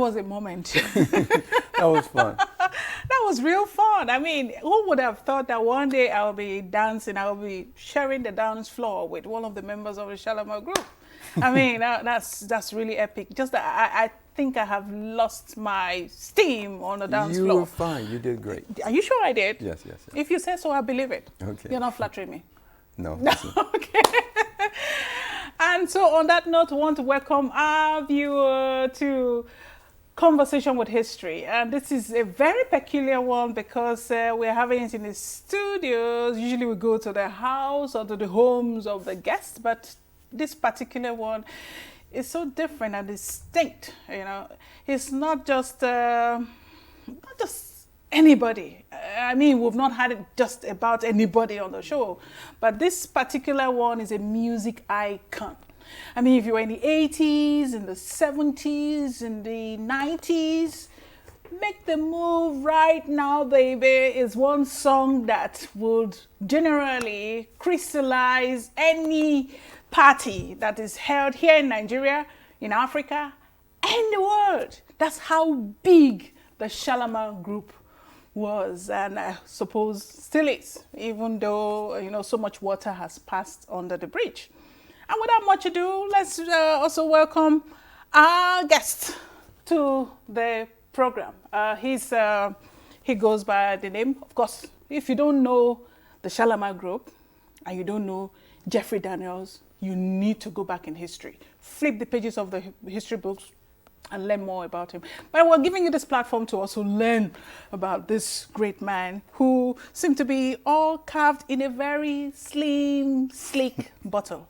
was a moment. That was fun. That was real fun. I mean, who would have thought that one day I'll be dancing, I'll be sharing the dance floor with one of the members of the Shalamar group. I mean, that's really epic. Just that I think I have lost my steam on the dance floor. You were fine. You did great. Are you sure I did? Yes, yes, yes. If you say so, I believe it. Okay. You're not flattering me. No. No. Okay. And so on that note, I want to welcome our viewer to Conversation with History. And this is a very peculiar one because we're having it in the studios. Usually we go to the house or to the homes of the guests, but this particular one is so different and distinct. You know, it's not just anybody. I mean, we've not had it just about anybody on the show, but this particular one is a music icon. I mean, if you were in the 80s, in the 70s, in the 90s, Make the Move Right Now, Baby is one song that would generally crystallize any party that is held here in Nigeria, in Africa, and the world. That's how big the Shalamar group was, and I suppose still is, even though, you know, so much water has passed under the bridge. And without much ado, let's also welcome our guest to the program. He goes by the name, of course, if you don't know the Shalamar group and you don't know Jeffrey Daniels, you need to go back in history. Flip the pages of the history books and learn more about him. But we're giving you this platform to also learn about this great man who seemed to be all carved in a very slim, sleek bottle.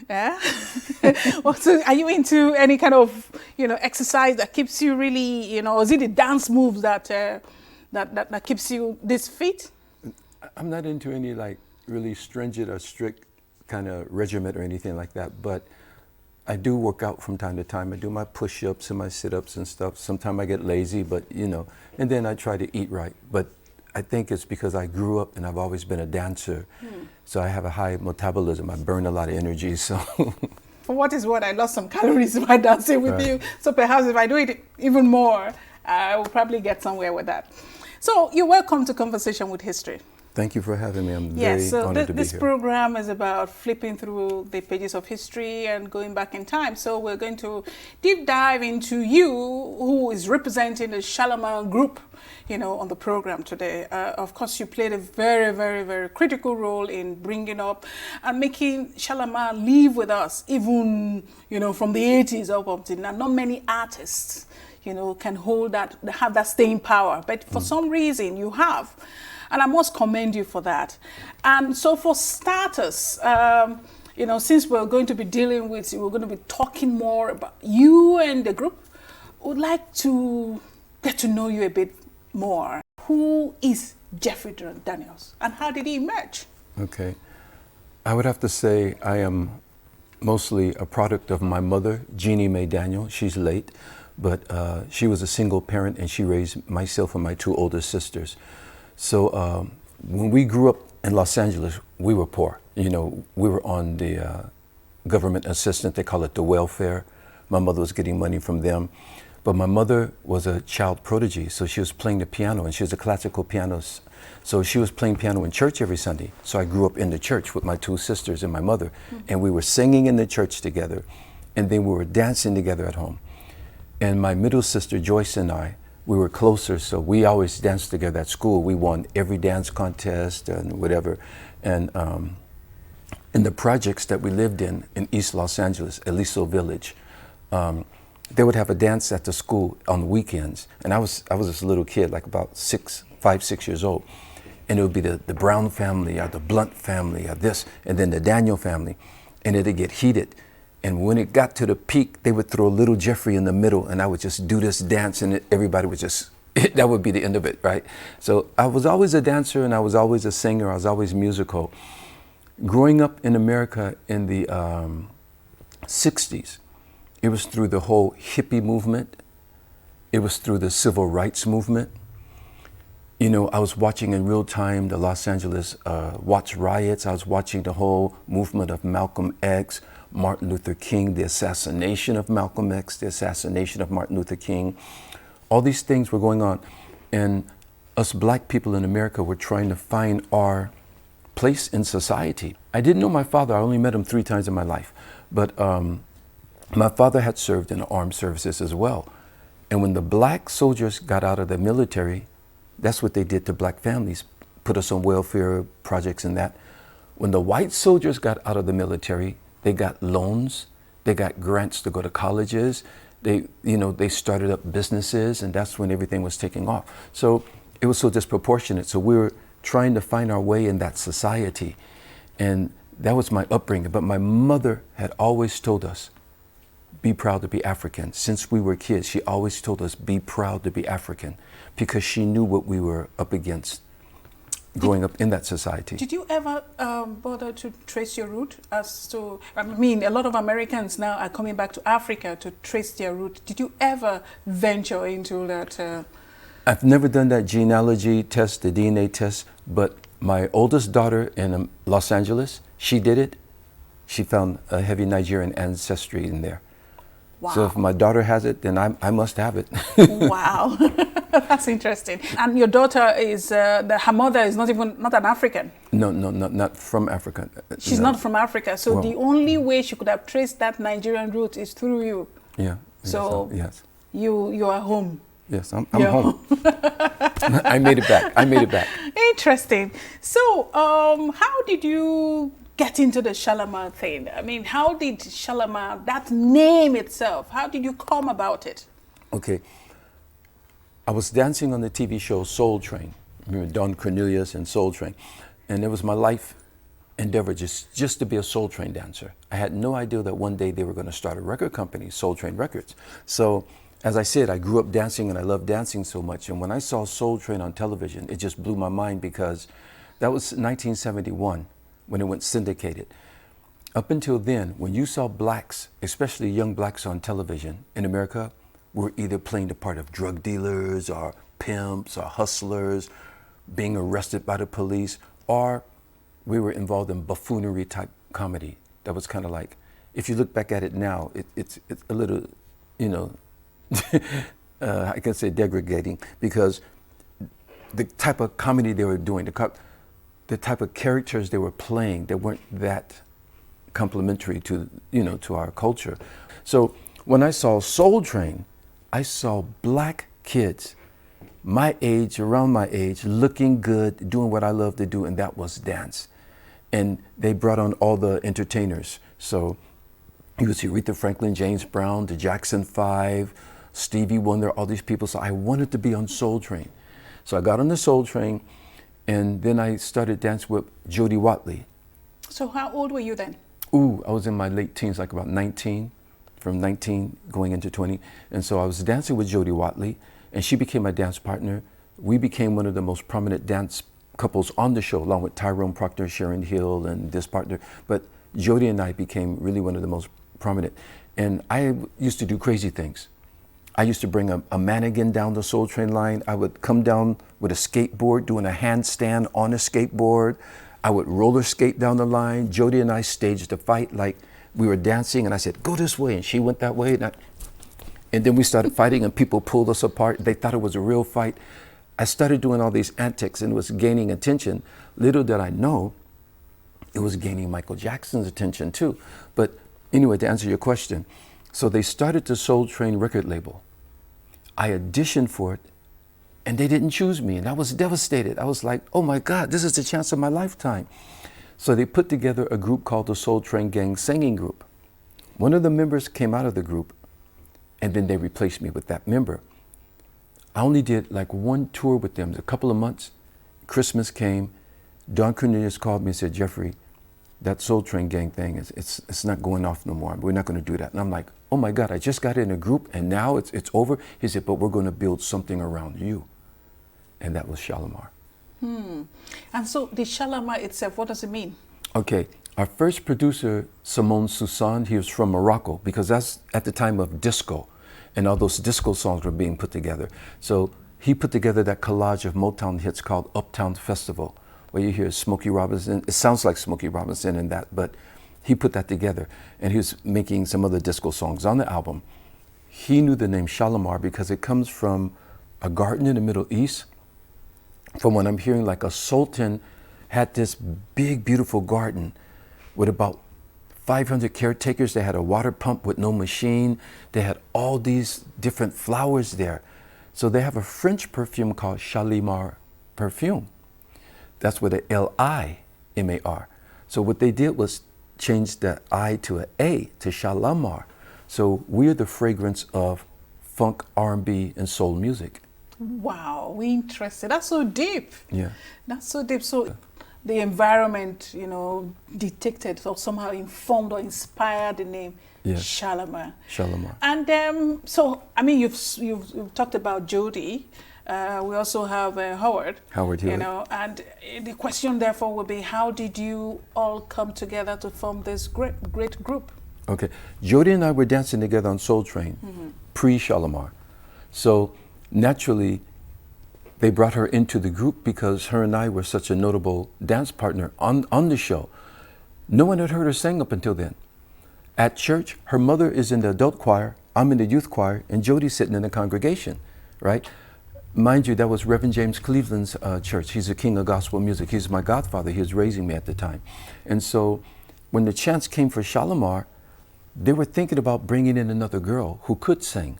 Yeah. Also, are you into any kind of, you know, exercise that keeps you really, you know, or is it the dance moves that that keeps you this fit? I'm not into any like really stringent or strict kind of regiment or anything like that, but I do work out from time to time. I do my push-ups and my sit-ups and stuff. Sometimes I get lazy, but you know, and then I try to eat right. But I think it's because I grew up and I've always been a dancer. So I have a high metabolism. I burn a lot of energy, so. For what is what, I lost some calories by dancing with you. So perhaps if I do it even more, I will probably get somewhere with that. So you're welcome to Conversation with History. Thank you for having me. I'm very honored to be here. This program is about flipping through the pages of history and going back in time. So we're going to deep dive into you, who is representing the Shalamar group, you know, on the program today. Of course, you played a very, very, very critical role in bringing up and making Shalamar live with us, even, you know, from the 80s up until now. Not many artists, you know, can hold that, have that staying power. But for some reason, you have. And I must commend you for that. And so for starters, you know, since we're going to be dealing with, we're going to be talking more about you and the group, I would like to get to know you a bit more. Who is Jeffrey Daniels and how did he emerge? Okay. I would have to say I am mostly a product of my mother, Jeannie Mae Daniel. She's late, but she was a single parent and she raised myself and my two older sisters. So when we grew up in Los Angeles, we were poor. You know, we were on the government assistance, they call it the welfare. My mother was getting money from them. But my mother was a child prodigy, so she was playing the piano, and she was a classical pianist. So she was playing piano in church every Sunday. So I grew up in the church with my two sisters and my mother, and we were singing in the church together, and then we were dancing together at home. And my middle sister, Joyce, and I, we were closer, so we always danced together at school. We won every dance contest and whatever. And in the projects that we lived in East Los Angeles, Aliso Village, they would have a dance at the school on the weekends. And I was this little kid, like about 5, 6 years old. And it would be the Brown family or the Blunt family or this, and then the Daniel family. And it'd get heated. And when it got to the peak, they would throw little Jeffrey in the middle, and I would just do this dance, and everybody would just, that would be the end of it, right? So I was always a dancer, and I was always a singer. I was always musical. Growing up in America in the 60s, it was through the whole hippie movement. It was through the civil rights movement. You know, I was watching in real time the Los Angeles Watts riots. I was watching the whole movement of Malcolm X, Martin Luther King, the assassination of Malcolm X, the assassination of Martin Luther King. All these things were going on. And us black people in America were trying to find our place in society. I didn't know my father. I only met him 3 times in my life. But my father had served in the armed services as well. And when the black soldiers got out of the military, that's what they did to black families, put us on welfare projects and that. When the white soldiers got out of the military, they got loans, they got grants to go to colleges, they started up businesses, and that's when everything was taking off. So it was so disproportionate. So we were trying to find our way in that society. And that was my upbringing. But my mother had always told us, be proud to be African. Since we were kids, she always told us, be proud to be African, because she knew what we were up against growing up in that society. Did you ever bother to trace your root as to, I mean, a lot of Americans now are coming back to Africa to trace their root. Did you ever venture into that? I've never done that genealogy test, the DNA test, but my oldest daughter in Los Angeles, she did it. She found a heavy Nigerian ancestry in there. Wow. So if my daughter has it, then I must have it. Wow, that's interesting. And your daughter is, her mother is not an African. No, not from Africa. She's No. not from Africa. So Well, the only way she could have traced that Nigerian root is through you. Yeah. So yes. You are home. Yes, I'm home. I made it back. Interesting. So how did you get into the Shalamar thing? I mean, how did Shalamar, that name itself, how did you come about it? Okay. I was dancing on the TV show Soul Train. Remember Don Cornelius and Soul Train. And it was my life endeavor just to be a Soul Train dancer. I had no idea that one day they were going to start a record company, Soul Train Records. So as I said, I grew up dancing and I loved dancing so much. And when I saw Soul Train on television, it just blew my mind, because that was 1971 when it went syndicated. Up until then, when you saw blacks, especially young blacks on television in America, were either playing the part of drug dealers or pimps or hustlers, being arrested by the police, or we were involved in buffoonery type comedy. That was kind of like, if you look back at it now, it's a little, I can say degrading, because the type of comedy they were doing, the type of characters they were playing, they weren't that complementary to our culture. So when I saw Soul Train, I saw black kids my age, around my age, looking good, doing what I love to do, and that was dance. And they brought on all the entertainers. So you would see Aretha Franklin, James Brown, the Jackson 5, Stevie Wonder, all these people. So I wanted to be on Soul Train. So I got on the Soul Train, and then I started dancing with Jody Watley. So how old were you then? I was in my late teens, like about 19, from 19 going into 20. And so I was dancing with Jody Watley, and she became my dance partner. We became one of the most prominent dance couples on the show, along with Tyrone Proctor, Sharon Hill, and this partner. But Jody and I became really one of the most prominent. And I used to do crazy things. I used to bring a mannequin down the Soul Train line. I would come down with a skateboard, doing a handstand on a skateboard. I would roller skate down the line. Jody and I staged a fight, like we were dancing, and I said, go this way, and she went that way. And then we started fighting, and people pulled us apart. They thought it was a real fight. I started doing all these antics, and it was gaining attention. Little did I know, it was gaining Michael Jackson's attention too. But anyway, to answer your question, so they started the Soul Train record label. I auditioned for it, and they didn't choose me, and I was devastated. I was like, oh my God, this is the chance of my lifetime. So they put together a group called the Soul Train Gang Singing Group. One of the members came out of the group, and then they replaced me with that member. I only did like one tour with them, a couple of months. Christmas came, Don Cornelius called me and said, Jeffrey, that Soul Train Gang thing, it's not going off no more. We're not going to do that. And I'm like, oh my God, I just got in a group and now it's over. He said, but we're going to build something around you. And that was Shalamar. And so the Shalamar itself, what does it mean? Okay, our first producer, Simone Soussan, he was from Morocco, because that's at the time of disco, and all those disco songs were being put together. So he put together that collage of Motown hits called Uptown Festival, where you hear Smokey Robinson. It sounds like Smokey Robinson in that, but He put that together, and he was making some other disco songs on the album. He knew the name Shalamar because it comes from a garden in the Middle East. From what I'm hearing, like a sultan had this big, beautiful garden with about 500 caretakers. They had a water pump with no machine. They had all these different flowers there. So they have a French perfume called Shalamar perfume. That's with a L-I-M-A-R. So what they did was change the I to an A to Shalamar. So we're the fragrance of funk, R&B, and soul music. Wow, we interested. That's so deep. Yeah. That's so deep. So the environment, dictated or somehow informed or inspired the name Shalamar. Shalamar. And so, I mean, you've talked about Jody. We also have Howard. Howard Hewett. And the question therefore would be, how did you all come together to form this great group? Okay, Jody and I were dancing together on Soul Train, pre-Shalamar. So naturally, they brought her into the group because her and I were such a notable dance partner on the show. No one had heard her sing up until then. At church, her mother is in the adult choir, I'm in the youth choir, and Jody's sitting in the congregation, right? Mind you, that was Reverend James Cleveland's church. He's the king of gospel music. He's my godfather. He was raising me at the time. And so when the chance came for Shalamar, they were thinking about bringing in another girl who could sing.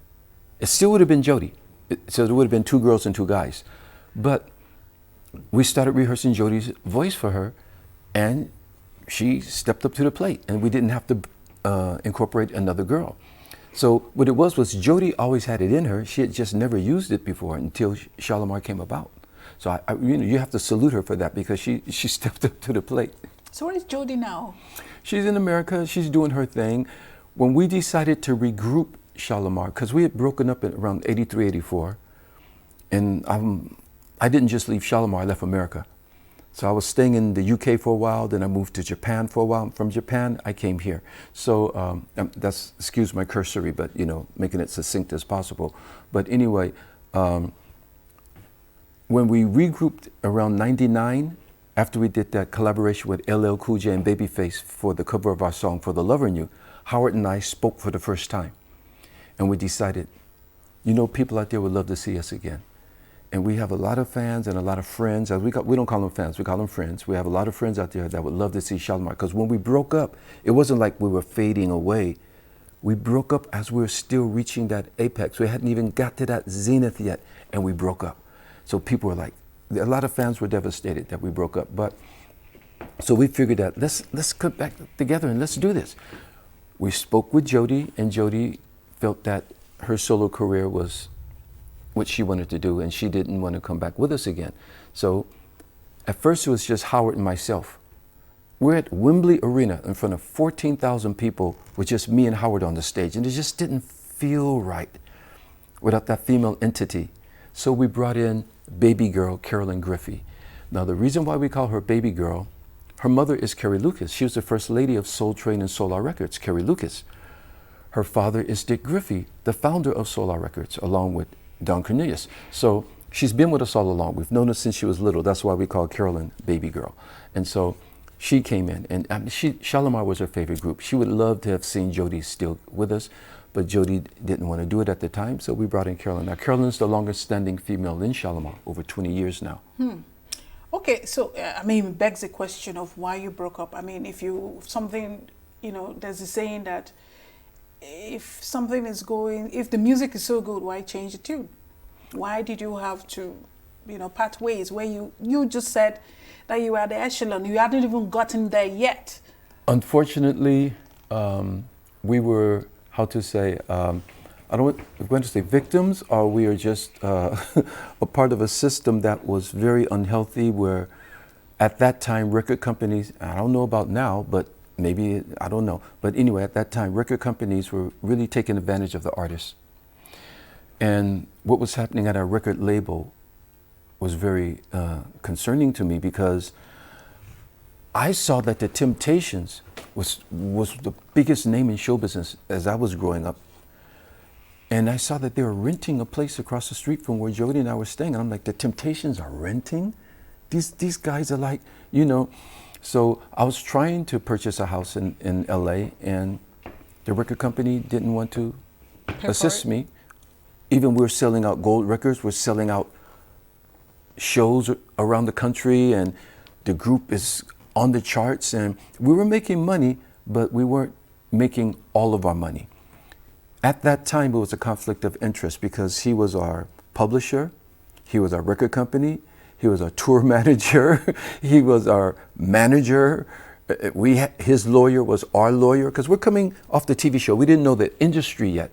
It still would have been Jody. So there would have been 2 girls and 2 guys. But we started rehearsing Jody's voice for her, and she stepped up to the plate, and we didn't have to incorporate another girl. So what it was Jody always had it in her. She had just never used it before until Shalamar came about. So you have to salute her for that because she stepped up to the plate. So where is Jody now? She's in America. She's doing her thing. When we decided to regroup Shalamar, because we had broken up in around 83, 84, and I didn't just leave Shalamar, I left America. So I was staying in the UK for a while, then I moved to Japan for a while. From Japan, I came here. So that's, excuse my cursory, but making it succinct as possible. But anyway, when we regrouped around 99, after we did that collaboration with LL Cool J and Babyface for the cover of our song, For the Lover in You, Howard and I spoke for the first time. And we decided, people out there would love to see us again. And we have a lot of fans and a lot of friends. We don't call them fans, we call them friends. We have a lot of friends out there that would love to see Shalamar. Because when we broke up, it wasn't like we were fading away. We broke up as we were still reaching that apex. We hadn't even got to that zenith yet, and we broke up. So people were like, a lot of fans were devastated that we broke up. But so we figured out, let's come back together and let's do this. We spoke with Jody, and Jody felt that her solo career was what she wanted to do, and she didn't want to come back with us again. So at first it was just Howard and myself. We're at Wembley Arena in front of 14,000 people with just me and Howard on the stage, and it just didn't feel right without that female entity. So we brought in baby girl Carolyn GRIFFEY. Now the reason why we call her baby girl, her mother is Carrie Lucas. She was the first lady of Soul Train and Solar Records, Carrie Lucas. Her father is Dick GRIFFEY, the founder of Solar Records, along with Don Cornelius. So she's been with us all along. We've known her since she was little. That's why we call Carolyn baby girl. And so she came in, and Shalamar was her favorite group. She would love to have seen Jody still with us, but Jody didn't want to do it at the time, so we brought in Carolyn. Now, Carolyn's the longest standing female in Shalamar, over 20 years now. Okay, so, it begs the question of why you broke up. I mean, there's a saying that if the music is so good, why change the tune? Why did you have to, part ways where you just said that you were at the echelon, you hadn't even gotten there yet? Unfortunately, we were, I don't want to say victims, or we are just a part of a system that was very unhealthy, where at that time record companies, I don't know about now, but maybe, I don't know. But anyway, at that time, record companies were really taking advantage of the artists. And what was happening at our record label was very concerning to me, because I saw that the Temptations was the biggest name in show business as I was growing up. And I saw that they were renting a place across the street from where Jody and I were staying. And I'm like, the Temptations are renting? These guys are like, So I was trying to purchase a house in LA, and the record company didn't want to assist me. Even we're selling out gold records, we're selling out shows around the country, and the group is on the charts, and we were making money, but we weren't making all of our money. At that time, it was a conflict of interest because he was our publisher, he was our record company, he was our tour manager, he was our manager. His lawyer was our lawyer, because we're coming off the TV show. We didn't know the industry yet.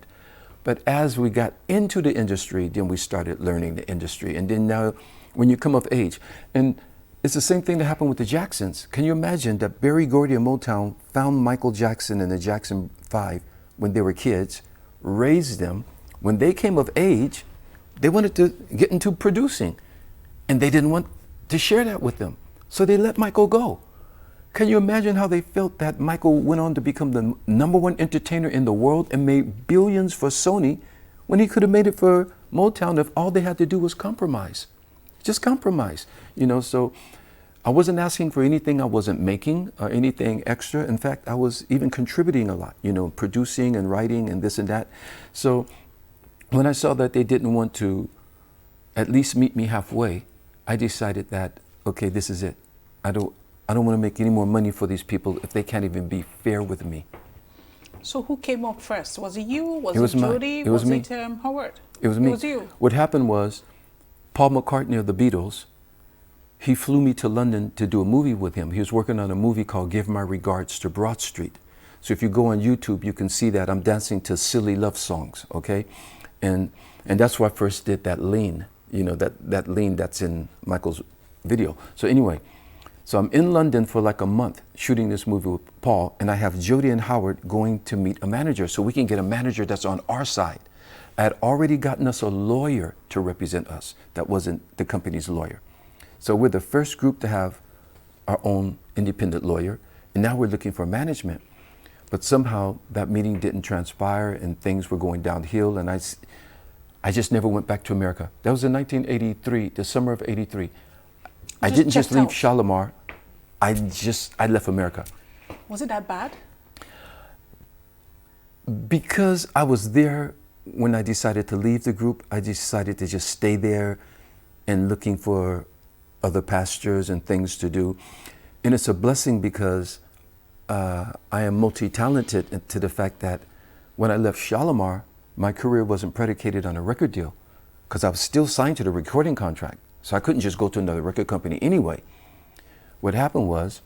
But as we got into the industry, then we started learning the industry. And then now, when you come of age, and it's the same thing that happened with the Jacksons. Can you imagine that Berry Gordy and Motown found Michael Jackson and the Jackson 5 when they were kids, raised them. When they came of age, they wanted to get into producing, and they didn't want to share that with them. So they let Michael go. Can you imagine how they felt that Michael went on to become the #1 entertainer in the world and made billions for Sony when he could have made it for Motown if all they had to do was compromise? Just compromise, so I wasn't asking for anything I wasn't making or anything extra. In fact, I was even contributing a lot, producing and writing and this and that. So when I saw that they didn't want to at least meet me halfway, I decided that, okay, this is it. I don't want to make any more money for these people if they can't even be fair with me. So who came up first? Was it you? Was it Jody? It was me. It Howard? It was me. It was you. What happened was, Paul McCartney of the Beatles, he flew me to London to do a movie with him. He was working on a movie called Give My Regards to Broad Street. So if you go on YouTube, you can see that I'm dancing to silly love songs, okay? And that's where I first did that lean, that lean that's in Michael's video. So anyway, so I'm in London for like a month shooting this movie with Paul, and I have Jody and Howard going to meet a manager so we can get a manager that's on our side. I had already gotten us a lawyer to represent us that wasn't the company's lawyer. So we're the first group to have our own independent lawyer, and now we're looking for management. But somehow that meeting didn't transpire, and things were going downhill, and I just never went back to America. That was in 1983, the summer of '83. I didn't just leave Shalamar, I left America. Was it that bad? Because I was there when I decided to leave the group, I decided to just stay there and looking for other pastures and things to do. And it's a blessing because I am multi-talented to the fact that when I left Shalamar, my career wasn't predicated on a record deal because I was still signed to the recording contract. So I couldn't just go to another record company anyway. What happened was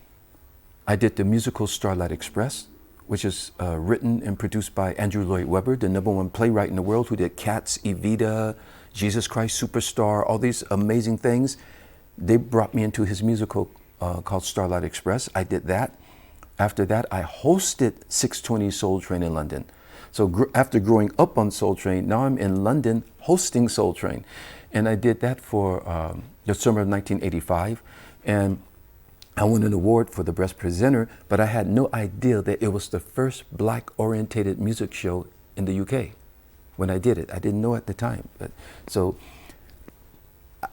I did the musical Starlight Express, which is written and produced by Andrew Lloyd Webber, the #1 playwright in the world who did Cats, Evita, Jesus Christ Superstar, all these amazing things. They brought me into his musical called Starlight Express. I did that. After that, I hosted 620 Soul Train in London. So after growing up on Soul Train, now I'm in London hosting Soul Train. And I did that for the summer of 1985. And I won an award for the Best Presenter, but I had no idea that it was the first black-orientated music show in the UK when I did it. I didn't know at the time. So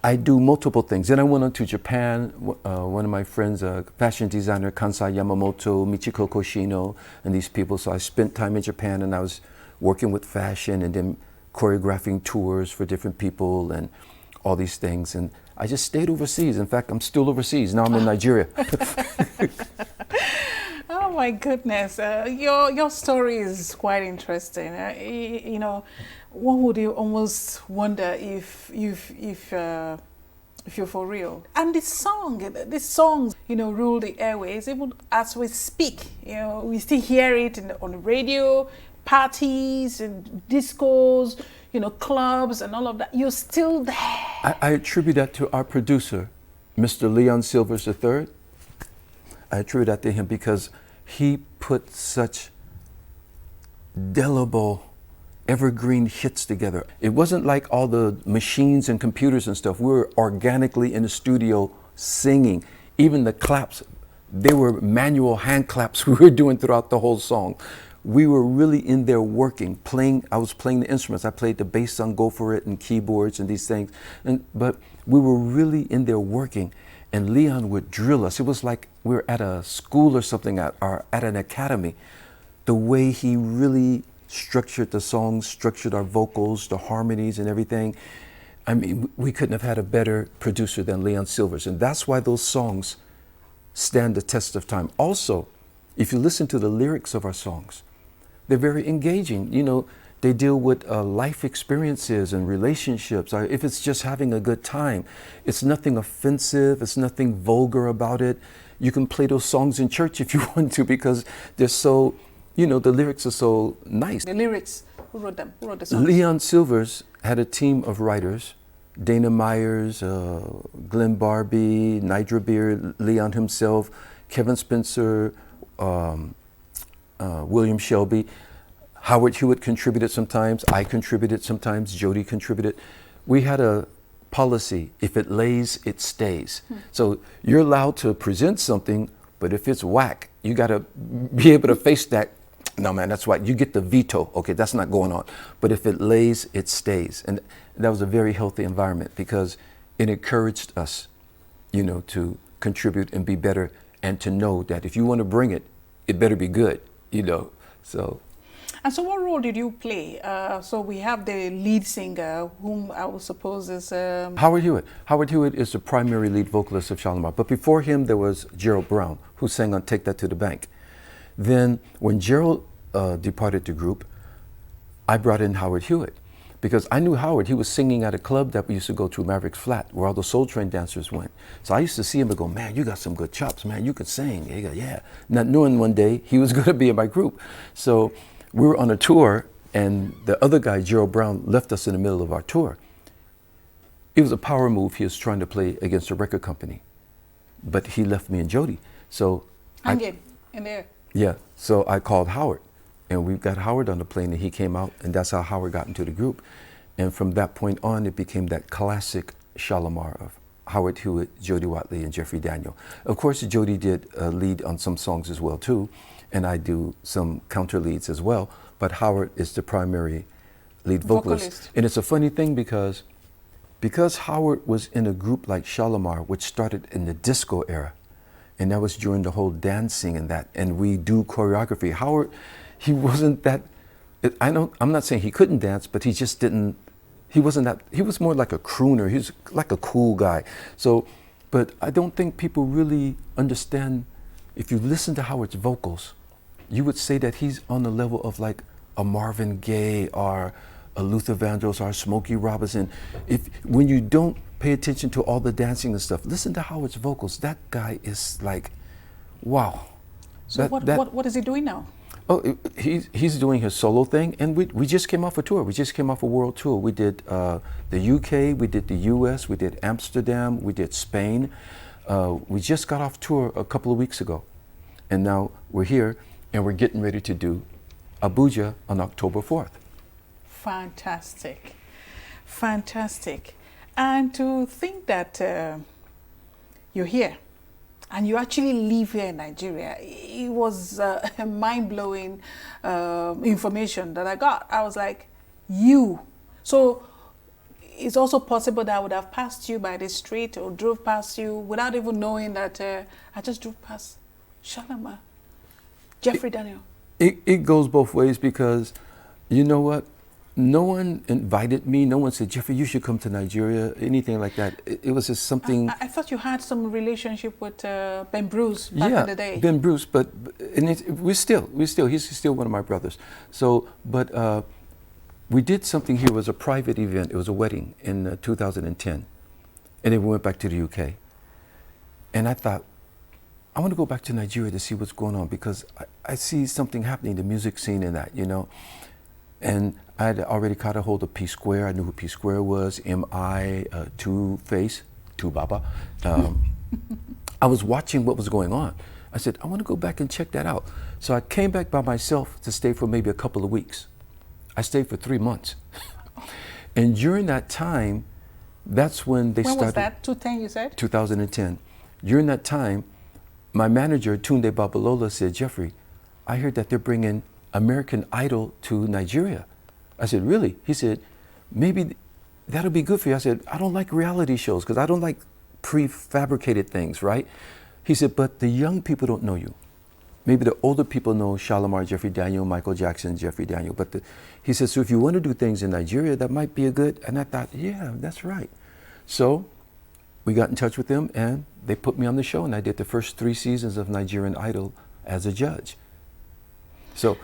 I do multiple things. Then I went on to Japan. One of my friends, fashion designer Kansai Yamamoto, Michiko Koshino, and these people. So I spent time in Japan, and I was working with fashion and then choreographing tours for different people and all these things. And I just stayed overseas. In fact, I'm still overseas. Now I'm in Nigeria. Oh my goodness. Your story is quite interesting. One would almost wonder if you're for real. And this songs, rule the airways. Even as we speak, we still hear it on the radio, parties and discos, clubs and all of that. You're still there. I attribute that to our producer, Mr. Leon Silvers III. I attribute that to him because he put such delible, evergreen hits together. It wasn't like all the machines and computers and stuff. We were organically in the studio singing. Even the claps, they were manual hand claps we were doing throughout the whole song. We were really in there working, playing. I was playing the instruments. I played the bass on Go For It and keyboards and these things. But we were really in there working. and Leon would drill us. It was like we were at a school or something, or at an academy. The way he really structured the songs, structured our vocals, the harmonies and everything. I mean, we couldn't have had a better producer than Leon Silvers. And that's why those songs stand the test of time. Also, if you listen to the lyrics of our songs, they're very engaging. You know, they deal with life experiences and relationships. If it's just having a good time, it's nothing offensive. It's nothing vulgar about it. You can play those songs in church if you want to, because they're so, you know, the lyrics are so nice. The lyrics, who wrote them? Who wrote the songs? Leon Silvers had a team of writers. Dana Myers, Glenn Barbie, Nidra Beard, Leon himself, Kevin Spencer, William Shelby. Howard Hewitt contributed sometimes. I contributed sometimes. Jody contributed. We had a policy: if it lays, it stays. So you're allowed to present something, but if it's whack, you got to be able to face that. No, man, that's whack. You get the veto. Okay, that's not going on. But if it lays, it stays. And that was a very healthy environment, because it encouraged us, you know, to contribute and be better, and to know that if you want to bring it, it better be good, you know. So. And so what role did you play? So we have the lead singer, whom I would suppose is... Howard Hewitt. Howard Hewitt is the primary lead vocalist of Shalamar. But before him, there was Gerald Brown, who sang on Take That to the Bank. Then when Gerald departed the group, I brought in Howard Hewitt, because I knew Howard. He was singing at a club that we used to go to, Maverick's Flat, where all the Soul Train dancers went. So I used to see him and go, man, you got some good chops, man. You could sing. He go, yeah. Not knowing one day he was going to be in my group. So we were on a tour, and the other guy, Gerald Brown, left us in the middle of our tour. It was a power move. He was trying to play against a record company, but he left me and Jody. So Hanging in there. Yeah, so I called Howard, and we got Howard on the plane, and he came out, and that's how Howard got into the group. And from that point on, it became that classic Shalamar of Howard Hewitt, Jody Watley, and Jeffrey Daniel. Of course, Jody did lead on some songs as well, too, and I do some counter leads as well, but Howard is the primary lead vocalist. And it's a funny thing, because Howard was in a group like Shalamar, which started in the disco era, and that was during the whole dancing and that, and we do choreography. Howard, he wasn't that, I'm not saying he couldn't dance, but he just didn't, he wasn't that, he was more like a crooner. He was like a cool guy. So, but I don't think people really understand. If you listen to Howard's vocals, you would say that he's on the level of like a Marvin Gaye or a Luther Vandross or Smokey Robinson. When you don't pay attention to all the dancing and stuff, listen to Howard's vocals. That guy is like, wow. So what is he doing now? Oh, he's doing his solo thing, and we just came off a tour. We just came off a world tour. We did the UK, we did the US, we did Amsterdam, we did Spain. We just got off tour a couple of weeks ago, and now we're here, and we're getting ready to do Abuja on October 4th. Fantastic, fantastic. And to think that you're here, and you actually live here in Nigeria, it was a mind-blowing information that I got. I was like, you. So it's also possible that I would have passed you by the street or drove past you without even knowing that I just drove past Shalamar, Jeffrey Daniel. It goes both ways, because you know what? No one invited me. No one said, Jeffrey, you should come to Nigeria, anything like that. It was just something. I thought you had some relationship with Ben Bruce back in the day. Yeah, Ben Bruce, but he's still one of my brothers. So, but we did something here. It was a private event. It was a wedding in 2010. And then we went back to the UK. And I thought, I want to go back to Nigeria to see what's going on, because I see something happening, the music scene and that, you know. And I had already caught a hold of P Square. I knew who P Square was, M.I., Two-Face, Two-Baba. I was watching what was going on. I said, I want to go back and check that out. So I came back by myself to stay for maybe a couple of weeks. I stayed for 3 months. And during that time, that's when they started. When was that? 2010, you said? 2010. During that time, my manager, Tunde Babalola, said, Jeffrey, I heard that they're bringing American Idol to Nigeria. I said, really? He said, maybe that'll be good for you. I said, I don't like reality shows, because I don't like prefabricated things, right? He said, but the young people don't know you. Maybe the older people know Shalamar, Jeffrey Daniel, Michael Jackson, Jeffrey Daniel. But he said, so if you want to do things in Nigeria, that might be a good. And I thought, yeah, that's right. So we got in touch with them and they put me on the show, and I did the first 3 seasons of Nigerian Idol as a judge. So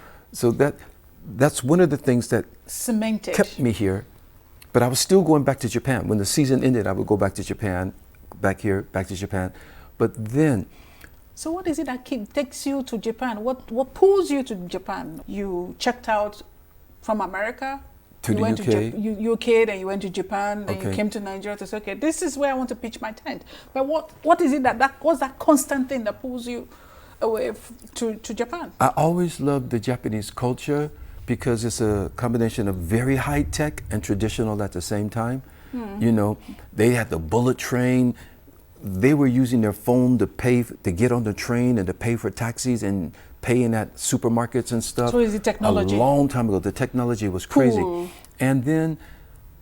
that's one of the things that cemented, kept me here. But I was still going back to Japan. When the season ended, I would go back to Japan, back here, back to Japan. But then... So what is it that takes you to Japan? What pulls you to Japan? You checked out from America? To you the went UK? To UK, then you went to Japan, then Okay. you came to Nigeria to say, okay, this is where I want to pitch my tent. But what is it what's that constant thing that pulls you away to Japan? I always loved the Japanese culture because it's a combination of very high tech and traditional at the same time. You know, they had the bullet train. They were using their phone to pay to get on the train and to pay for taxis and paying at supermarkets and stuff. So is it technology? A long time ago, the technology was crazy. Cool. And then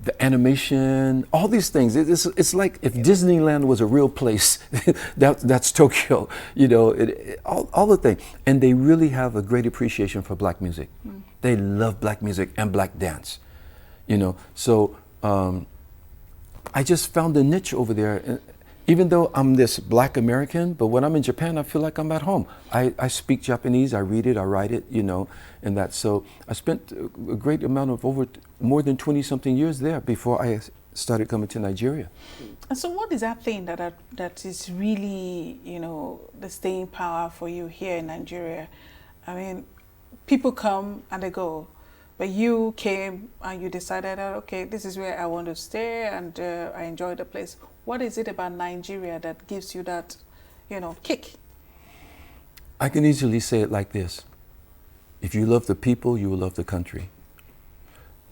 the animation, all these things. It's like if Disneyland was a real place, that's Tokyo. You know, all the things. And they really have a great appreciation for black music. They love black music and black dance. You know, so I just found a niche over there. Even though I'm this black American, but when I'm in Japan, I feel like I'm at home. I speak Japanese, I read it, I write it, you know, and that. So I spent a great amount of more than 20 something years there before I started coming to Nigeria. And so what is that thing that is really, you know, the staying power for you here in Nigeria? I mean, people come and they go, but you came and you decided, okay, this is where I want to stay, and I enjoy the place. What is it about Nigeria that gives you that, you know, kick? I can easily say it like this. If you love the people, you will love the country.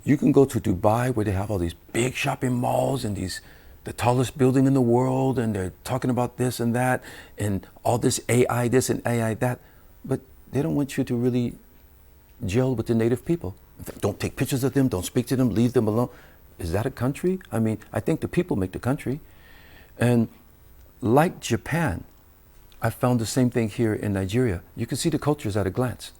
You can go to Dubai where they have all these big shopping malls and the tallest building in the world, and they're talking about this and that and all this AI this and AI that, but they don't want you to really gel with the native people. In fact, don't take pictures of them, don't speak to them, leave them alone. Is that a country? I mean, I think the people make the country. And like Japan, I found the same thing here in Nigeria. You can see the cultures at a glance.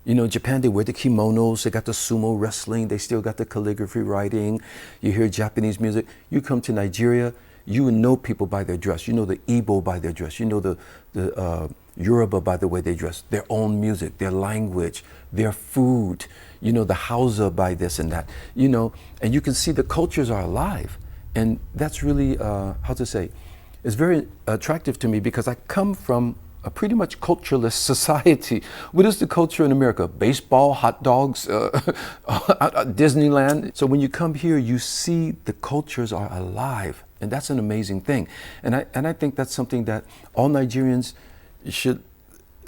You know, in Japan, they wear the kimonos, they got the sumo wrestling, they still got the calligraphy writing. You hear Japanese music. You come to Nigeria, you know people by their dress. You know the Igbo by their dress. You know the Yoruba by the way they dress. Their own music, their language, their food. You know, the Hausa by this and that. You know, and you can see the cultures are alive. And that's really, how to say, it's very attractive to me because I come from a pretty much cultureless society. What is the culture in America? Baseball, hot dogs, Disneyland. So when you come here, you see the cultures are alive, and that's an amazing thing. And I think that's something that all Nigerians should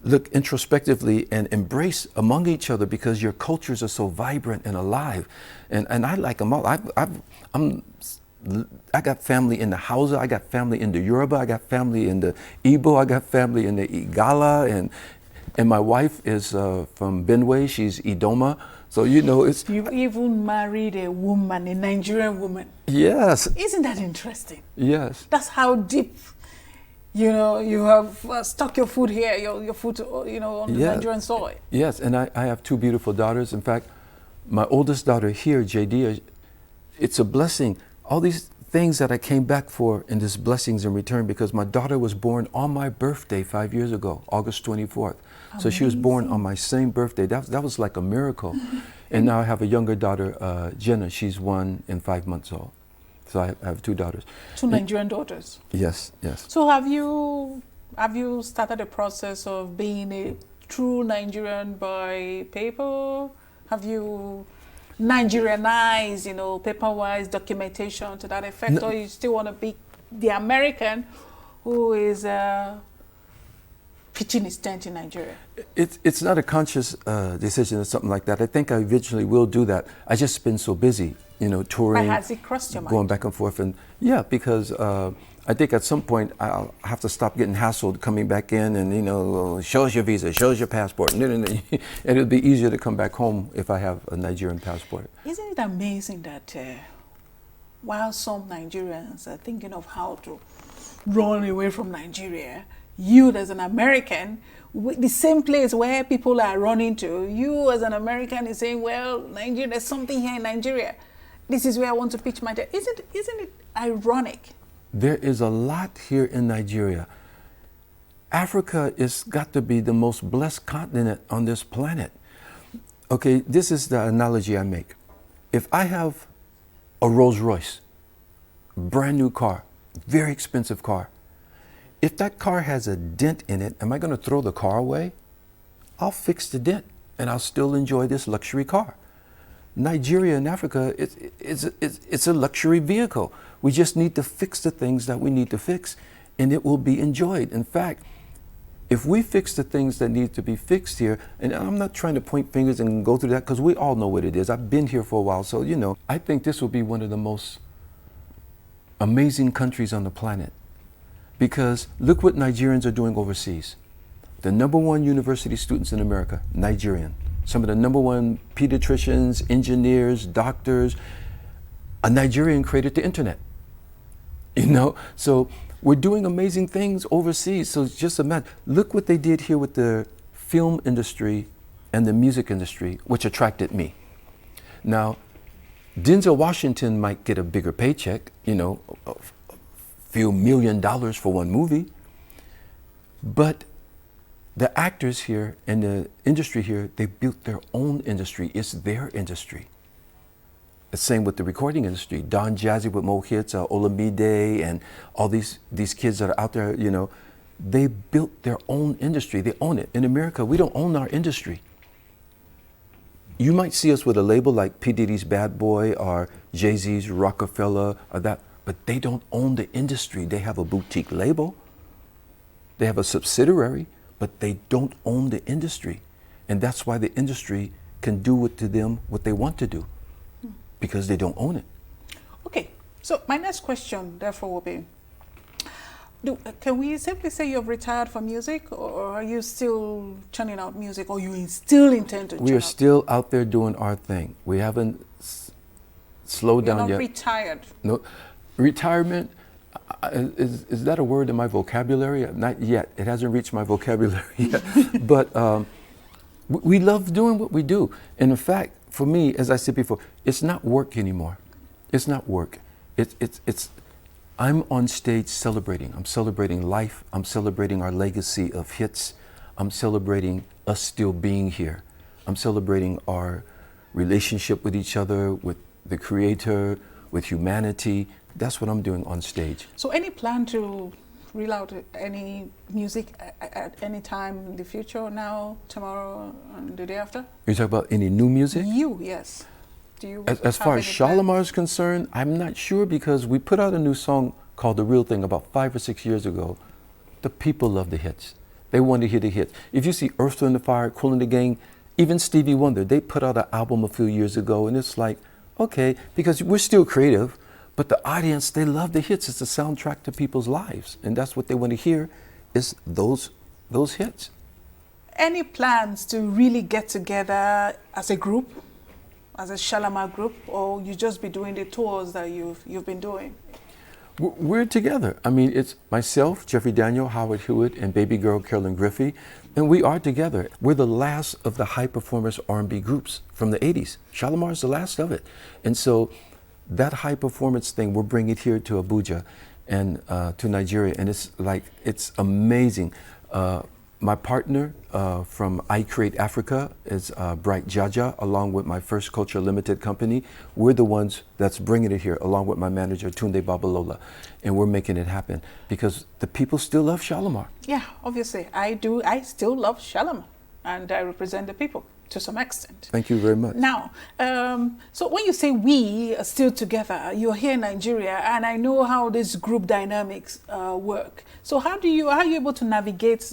look introspectively and embrace among each other, because your cultures are so vibrant and alive. And I like them all. I got family in the Hausa, I got family in the Yoruba, I got family in the Igbo, I got family in the Igala, and my wife is from Benue, she's Idoma. So, you know, it's... You even married a woman, a Nigerian woman. Yes. Isn't that interesting? Yes. That's how deep, you know, you have stuck your foot here, your foot, you know, on the Nigerian soil. Yes, and I have 2 beautiful daughters. In fact, my oldest daughter here, JD, it's a blessing. All these things that I came back for, and this blessings in return, because my daughter was born on my birthday 5 years ago, August 24th. Amazing. So she was born on my same birthday. That was like a miracle. And now I have a younger daughter, Jenna. She's 1 and 5 months old. So I have 2 daughters. 2 Nigerian daughters. Yes, yes. So have you started the process of being a true Nigerian by paper? Have you Nigerianize, you know, paper-wise documentation to that effect, no. Or you still want to be the American who is pitching his tent in Nigeria? It's not a conscious decision or something like that. I think I eventually will do that. I just been so busy, you know, touring. But has it crossed your mind? Going back and forth, and yeah, because I think at some point I'll have to stop getting hassled coming back in and, you know, show us your visa, show us your passport. And it'll be easier to come back home if I have a Nigerian passport. Isn't it amazing that while some Nigerians are thinking of how to run away from Nigeria. You, as an American, the same place where people are running to, you as an American is saying, well, Nigeria, there's something here in Nigeria. This is where I want to pitch my tent. Isn't it ironic? There is a lot here in Nigeria. Africa has got to be the most blessed continent on this planet. Okay, this is the analogy I make. If I have a Rolls Royce, brand new car, very expensive car, if that car has a dent in it, am I going to throw the car away? I'll fix the dent and I'll still enjoy this luxury car. Nigeria and Africa, it's a luxury vehicle. We just need to fix the things that we need to fix and it will be enjoyed. In fact, if we fix the things that need to be fixed here, and I'm not trying to point fingers and go through that because we all know what it is. I've been here for a while, so I think this will be one of the most amazing countries on the planet. Because look what Nigerians are doing overseas. The #1 university students in America, Nigerian. Some of the #1 pediatricians, engineers, doctors. A Nigerian created the internet. So we're doing amazing things overseas. So just imagine, look what they did here with the film industry and the music industry, which attracted me. Now, Denzel Washington might get a bigger paycheck, a few $1 million for one movie. But the actors here and the industry here, they built their own industry. It's their industry. The same with the recording industry. Don Jazzy with Mo Hits, Olamide, and all these kids that are out there, they built their own industry. They own it. In America, we don't own our industry. You might see us with a label like P. Diddy's Bad Boy or Jay-Z's Rockefeller or that, but they don't own the industry. They have a boutique label. They have a subsidiary, but they don't own the industry. And that's why the industry can do to them what they want to do, because they don't own it. Okay, so my next question, therefore, will be, can we simply say you've retired from music, or are you still churning out music, or you still intend to churn out? We are still out there doing our thing. We haven't slowed down yet. You're not retired? No. Retirement, is that a word in my vocabulary? Not yet. It hasn't reached my vocabulary yet. But we love doing what we do. And in fact, for me, as I said before, it's not work anymore. It's not work. I'm on stage celebrating. I'm celebrating life. I'm celebrating our legacy of hits. I'm celebrating us still being here. I'm celebrating our relationship with each other, with the Creator, with humanity. That's what I'm doing on stage. So any plan to reel out any music at any time in the future, now, tomorrow, and the day after? You talk about any new music? Yes. Do you as far as Shalamar is concerned, I'm not sure, because we put out a new song called The Real Thing about 5 or 6 years ago. The people love the hits. They want to hear the hits. If you see Earth, Wind & Fire, Kool and the Gang, even Stevie Wonder, they put out an album a few years ago, and it's like, okay, because we're still creative, but the audience, they love the hits. It's a soundtrack to people's lives, and that's what they want to hear, is those hits. Any plans to really get together as a group, as a Shalamar group, or you just be doing the tours that you've been doing? We're together. I mean, it's myself, Jeffrey Daniel, Howard Hewitt, and baby girl Carolyn GRIFFEY, and we are together. We're the last of the high-performance R&B groups from the 80s. Shalamar is the last of it. And so that high-performance thing, we're bringing it here to Abuja and to Nigeria, and it's amazing. My partner from I Create Africa is Bright Jaja, along with my First Culture Limited company. We're the ones that's bringing it here, along with my manager, Tunde Babalola. And we're making it happen because the people still love Shalamar. Yeah, obviously. I do. I still love Shalamar, and I represent the people to some extent. Thank you very much. Now, so when you say we are still together, you're here in Nigeria, and I know how these group dynamics work. So how are you able to navigate,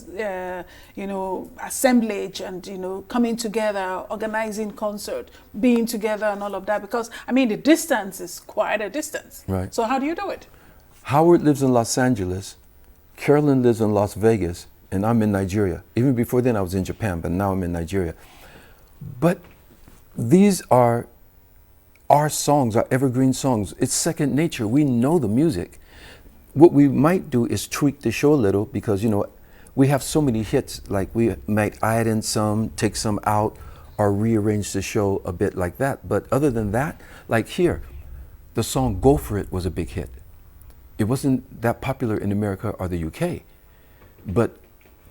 assemblage and, coming together, organizing concert, being together and all of that? Because, I mean, the distance is quite a distance. Right. So how do you do it? Howard lives in Los Angeles, Carolyn lives in Las Vegas, and I'm in Nigeria. Even before then I was in Japan, but now I'm in Nigeria. But these are our songs, our evergreen songs. It's second nature. We know the music. what we might do is tweak the show a little because, we have so many hits, like we might add in some, take some out, or rearrange the show a bit like that. But other than that, like here, the song Go For It was a big hit. It wasn't that popular in America or the UK, but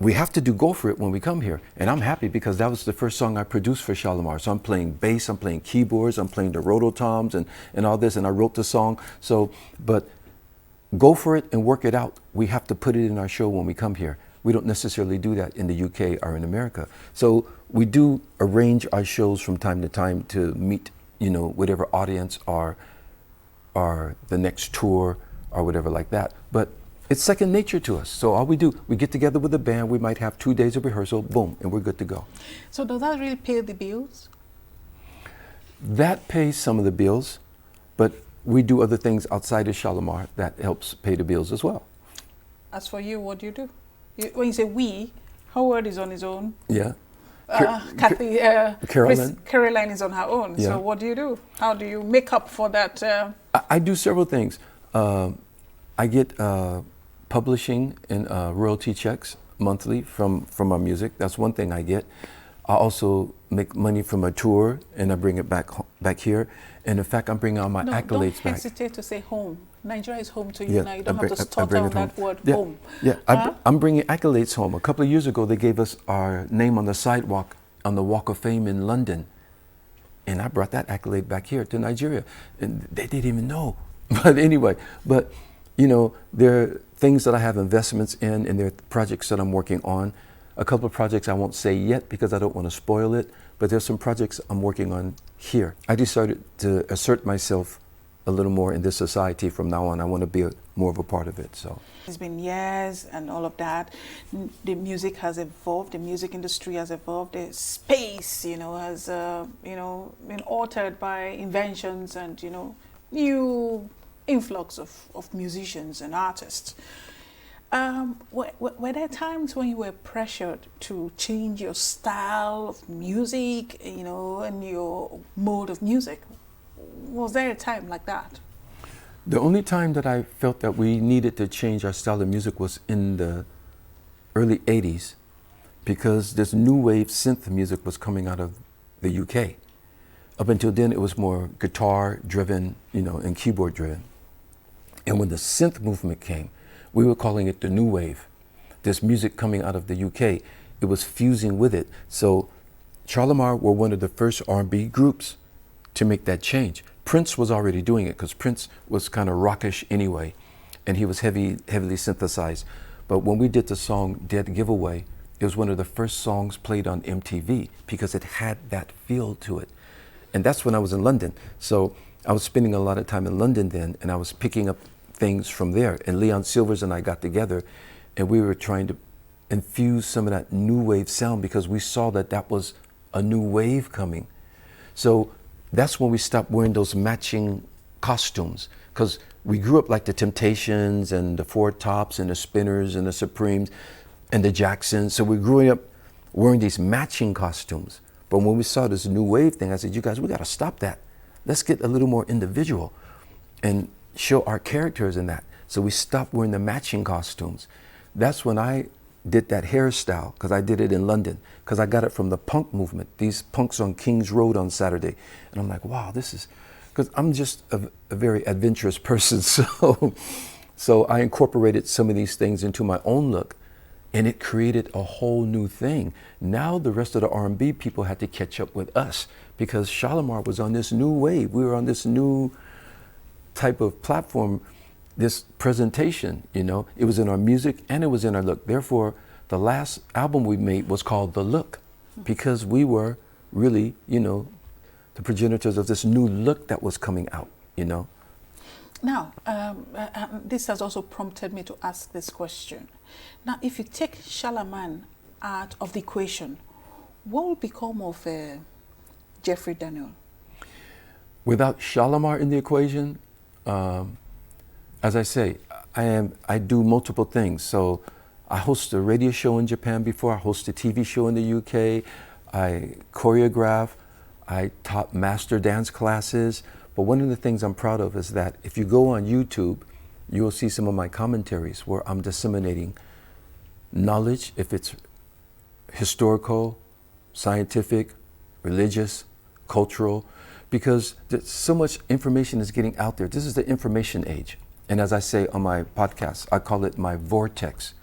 we have to do Go For It when we come here. And I'm happy because that was the first song I produced for Shalamar. So I'm playing bass, I'm playing keyboards, I'm playing the rototoms and all this, and I wrote the song. So, but Go For It and work it out. We have to put it in our show when we come here. We don't necessarily do that in the UK or in America. So we do arrange our shows from time to time to meet, whatever audience or the next tour or whatever like that. But it's second nature to us. So all we do, we get together with the band, we might have 2 days of rehearsal, boom, and we're good to go. So does that really pay the bills? That pays some of the bills, but we do other things outside of Shalamar that helps pay the bills as well. As for you, what do you do? When you say we, Howard is on his own. Yeah. Kathy, Caroline is on her own. Yeah. So what do you do? How do you make up for that? I do several things. I get publishing and royalty checks monthly from our music. That's one thing I get. I also make money from a tour and I bring it back here. And in fact, I'm bringing all my accolades back. Don't hesitate to say home. Nigeria is home to you now. You don't have to stutter on that word, yeah, home. Yeah, I'm bringing accolades home. A couple of years ago, they gave us our name on the sidewalk on the Walk of Fame in London. And I brought that accolade back here to Nigeria. And they didn't even know. But anyway, there are things that I have investments in and there are projects that I'm working on. A couple of projects I won't say yet because I don't want to spoil it, but there's some projects I'm working on here. I decided to assert myself a little more in this society from now on. I want to be more of a part of it. So it's been years and all of that. The music has evolved. The music industry has evolved. The space, has been altered by inventions and new influx of musicians and artists. Were there times when you were pressured to change your style of music, and your mode of music? Was there a time like that? The only time that I felt that we needed to change our style of music was in the early 80s because this new wave synth music was coming out of the UK. Up until then, it was more guitar driven, and keyboard driven. And when the synth movement came, we were calling it the new wave. This music coming out of the UK, it was fusing with it. So Shalamar were one of the first R&B groups to make that change. Prince was already doing it because Prince was kind of rockish anyway, and he was heavily synthesized. But when we did the song Dead Giveaway, it was one of the first songs played on MTV because it had that feel to it. And that's when I was in London. So I was spending a lot of time in London then, and I was picking up things from there. And Leon Silvers and I got together, and we were trying to infuse some of that new wave sound because we saw that that was a new wave coming. So that's when we stopped wearing those matching costumes because we grew up like the Temptations and the Four Tops and the Spinners and the Supremes and the Jacksons. So we grew up wearing these matching costumes. But when we saw this new wave thing, I said, you guys, we got to stop that. Let's get a little more individual and show our characters in that. So we stopped wearing the matching costumes. That's when I did that hairstyle because I did it in London because I got it from the punk movement. These punks on King's Road on Saturday. And I'm like, wow, this is, because I'm just a very adventurous person. So I incorporated some of these things into my own look and it created a whole new thing. Now the rest of the R&B people had to catch up with us because Shalamar was on this new wave. We were on this new type of platform, this presentation, it was in our music and it was in our look. Therefore, the last album we made was called The Look because we were really, the progenitors of this new look that was coming out, Now, this has also prompted me to ask this question. Now, if you take Shalamar out of the equation, what will become of Jeffrey Daniel? Without Shalamar in the equation, as I say, I do multiple things. So I host a radio show in Japan before, I host a TV show in the UK, I choreograph, I taught master dance classes. But one of the things I'm proud of is that if you go on YouTube you will see some of my commentaries where I'm disseminating knowledge, if it's historical, scientific, religious, cultural, because so much information is getting out there. This is the information age. And as I say on my podcast, I call it my vortex.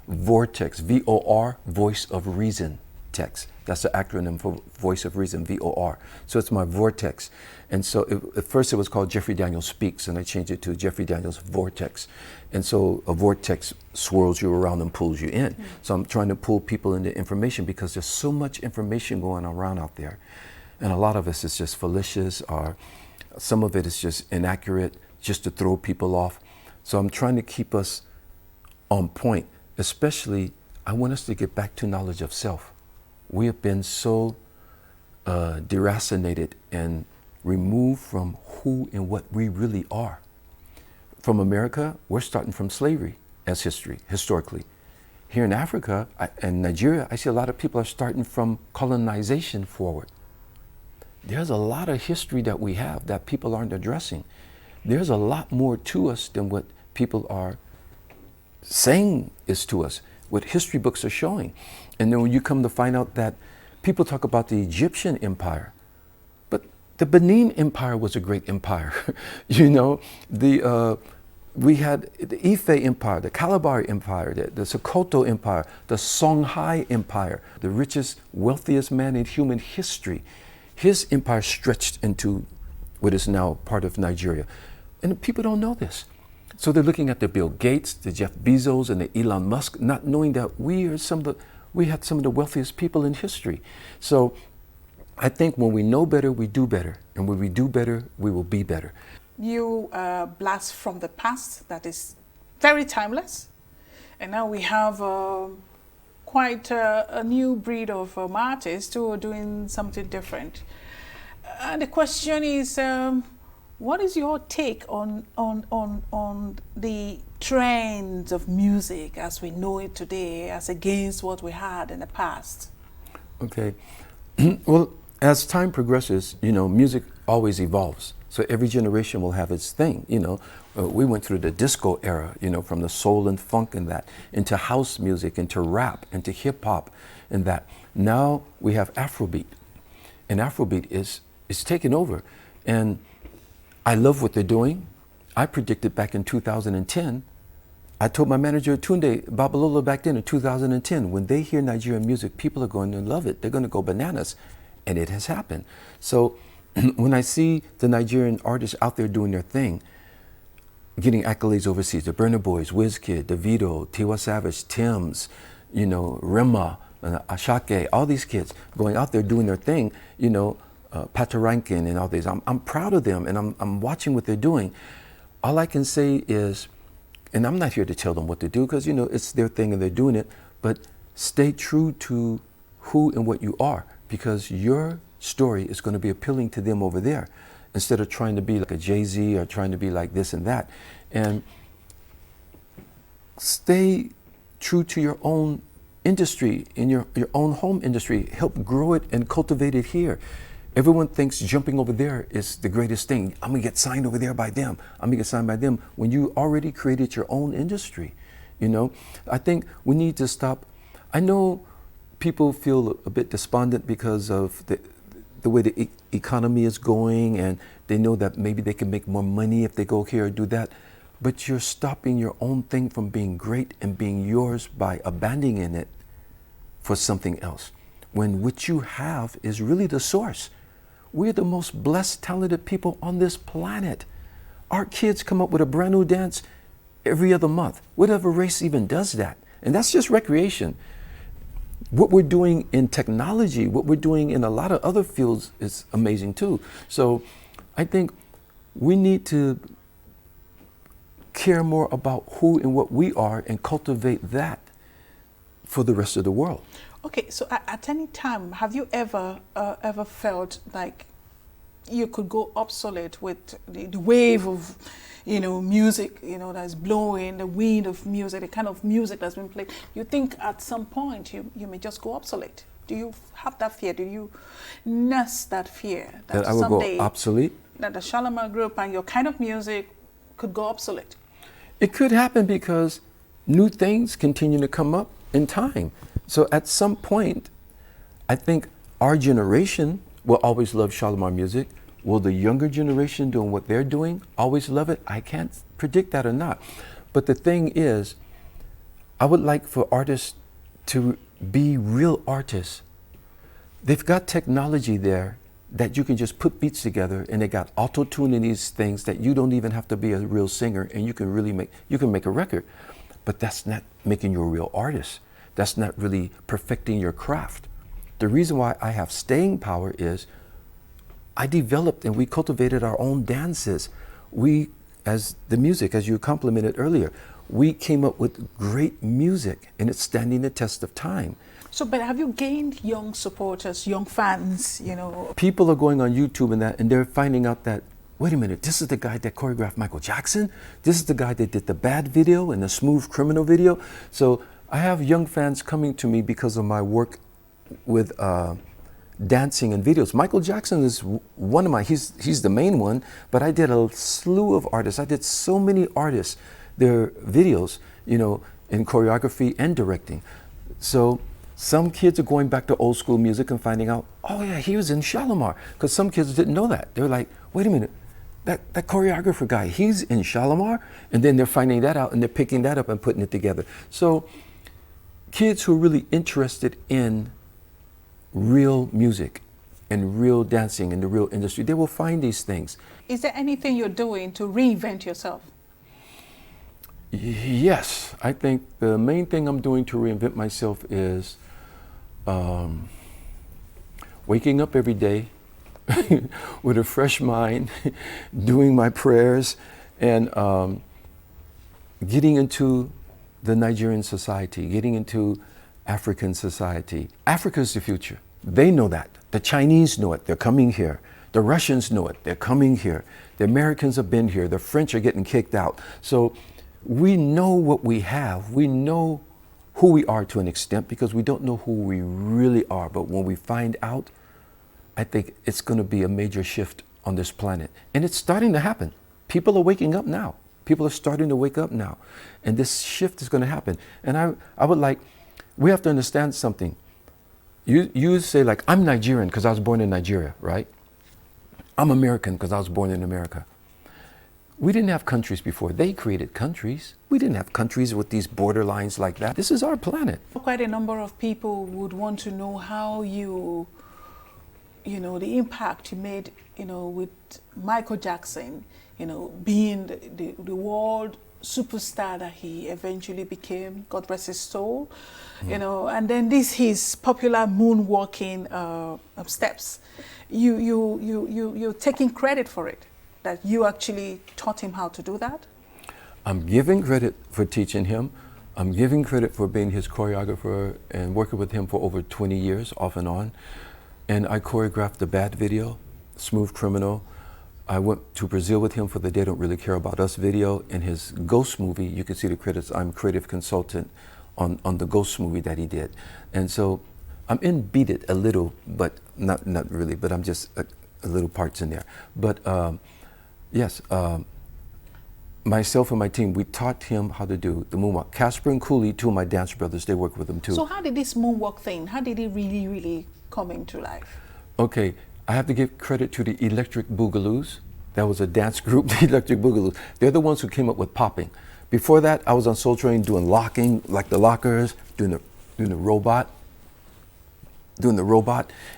Vortex, V-O-R, voice of reason text. That's the acronym for voice of reason, V-O-R. So it's my vortex. And so at first it was called Jeffrey Daniels Speaks, and I changed it to Jeffrey Daniels Vortex. And so a vortex swirls you around and pulls you in. Mm-hmm. So I'm trying to pull people into information because there's so much information going around out there. And a lot of us is just fallacious, or some of it is just inaccurate, just to throw people off. So I'm trying to keep us on point. Especially, I want us to get back to knowledge of self. We have been so deracinated and removed from who and what we really are. From America, we're starting from slavery as historically. Here in Africa and Nigeria, I see a lot of people are starting from colonization forward. There's a lot of history that we have that people aren't addressing. There's a lot more to us than what people are saying is to us, what history books are showing. And then when you come to find out that people talk about the Egyptian empire, but the Benin Empire was a great empire. You know, we had the Ife Empire, the Calabar Empire, the Sokoto Empire, the Songhai Empire, the richest, wealthiest man in human history. His empire stretched into what is now part of Nigeria. And people don't know this. So they're looking at the Bill Gates, the Jeff Bezos, and the Elon Musk, not knowing that we had some of the wealthiest people in history. So I think when we know better, we do better. And when we do better, we will be better. You blast from the past that is very timeless. And now we have quite a new breed of artists who are doing something different. The question is, what is your take on the trends of music as we know it today, as against what we had in the past? Okay. Well, as time progresses, you know, music always evolves. So every generation will have its thing. You know, we went through the disco era, you know, from the soul and funk and that, into house music, into rap, into hip hop and that. Now we have Afrobeat. And Afrobeat is taking over. And I love what they're doing. I predicted back in 2010, I told my manager Tunde Babalola back then in 2010, when they hear Nigerian music, people are going to love it. They're going to go bananas. And it has happened. So when I see the Nigerian artists out there doing their thing, getting accolades overseas, the Burna Boys, WizKid, Davido, Tiwa Savage, Tim's, you know, Rema, Ashake, all these kids going out there doing their thing, you know, Patarankin and all these. I'm proud of them, and I'm watching what they're doing. All I can say is, and I'm not here to tell them what to do, because, you know, it's their thing and they're doing it, but stay true to who and what you are, because your story is going to be appealing to them over there, instead of trying to be like a Jay-Z or trying to be like this and that. And stay true to your own industry, in your own home industry. Help grow it and cultivate it here. Everyone thinks jumping over there is the greatest thing. I'm gonna get signed over there by them. I'm gonna get signed by them, when you already created your own industry. You know, I think we need to stop. I know people feel a bit despondent because of the way the economy is going, and they know that maybe they can make more money if they go here or do that. But you're stopping your own thing from being great and being yours by abandoning it for something else, when what you have is really the source. We're the most blessed, talented people on this planet. Our kids come up with a brand new dance every other month. Whatever race even does that? And that's just recreation. What we're doing in technology, what we're doing in a lot of other fields is amazing too. So I think we need to care more about who and what we are and cultivate that for the rest of the world. Okay, so at any time, have you ever felt like you could go obsolete with the wave of, you know, music, you know, that's blowing, the wind of music, the kind of music that's been played? You think at some point you may just go obsolete? Do you have that fear? Do you nurse that fear that I will someday go obsolete? That the Shalamar group and your kind of music could go obsolete? It could happen because new things continue to come up in time. So at some point, I think our generation will always love Shalamar music. Will the younger generation doing what they're doing always love it? I can't predict that or not. But the thing is, I would like for artists to be real artists. They've got technology there that you can just put beats together, and they got auto-tune in these things that you don't even have to be a real singer, and you can really make a record. But that's not making you a real artist. That's not really perfecting your craft. The reason why I have staying power is I developed and we cultivated our own dances. We, as the music, as you complimented earlier, we came up with great music, and it's standing the test of time. So, but have you gained young supporters, young fans, you know? People are going on YouTube and they're finding out that, wait a minute, this is the guy that choreographed Michael Jackson. This is the guy that did the Bad video and the Smooth Criminal video. So I have young fans coming to me because of my work with dancing and videos. Michael Jackson is one of my, he's the main one, but I did a slew of artists. I did so many artists, their videos, you know, in choreography and directing. So some kids are going back to old school music and finding out, oh yeah, he was in Shalamar. Because some kids didn't know that. They're like, wait a minute, that choreographer guy, he's in Shalamar? And then they're finding that out and they're picking that up and putting it together. So kids who are really interested in real music and real dancing in the real industry, they will find these things. Is there anything you're doing to reinvent yourself? Yes, I think the main thing I'm doing to reinvent myself is waking up every day with a fresh mind, doing my prayers, and getting into the Nigerian society, getting into African society. Africa is the future. They know that. The Chinese know it. They're coming here. The Russians know it. They're coming here. The Americans have been here. The French are getting kicked out. So we know what we have. We know who we are to an extent because we don't know who we really are. But when we find out, I think it's going to be a major shift on this planet. And it's starting to happen. People are waking up now. People are starting to wake up now. And this shift is going to happen. And I would like, we have to understand something. You say like, I'm Nigerian because I was born in Nigeria, right? I'm American because I was born in America. We didn't have countries before. They created countries. We didn't have countries with these border lines like that. This is our planet. Quite a number of people would want to know how you know, the impact you made, you know, with Michael Jackson, you know, being the world superstar that he eventually became, God rest his soul, you know, and then his popular moonwalking steps. You're taking credit for it, that you actually taught him how to do that? I'm giving credit for teaching him. I'm giving credit for being his choreographer and working with him for over 20 years, off and on. And I choreographed the Bad video, Smooth Criminal. I went to Brazil with him for the They Don't Really Care About Us video. In his Ghost movie, you can see the credits. I'm creative consultant on the Ghost movie that he did. And so I'm in Beat It a little, but not really, but I'm just a little parts in there. But yes, myself and my team, we taught him how to do the moonwalk. Casper and Cooley, two of my dance brothers, they work with him too. So how did this moonwalk thing, how did it really come into life? Okay, I have to give credit to the Electric Boogaloos. That was a dance group, the Electric Boogaloos. They're the ones who came up with popping. Before that, I was on Soul Train doing locking, like the lockers, doing the robot,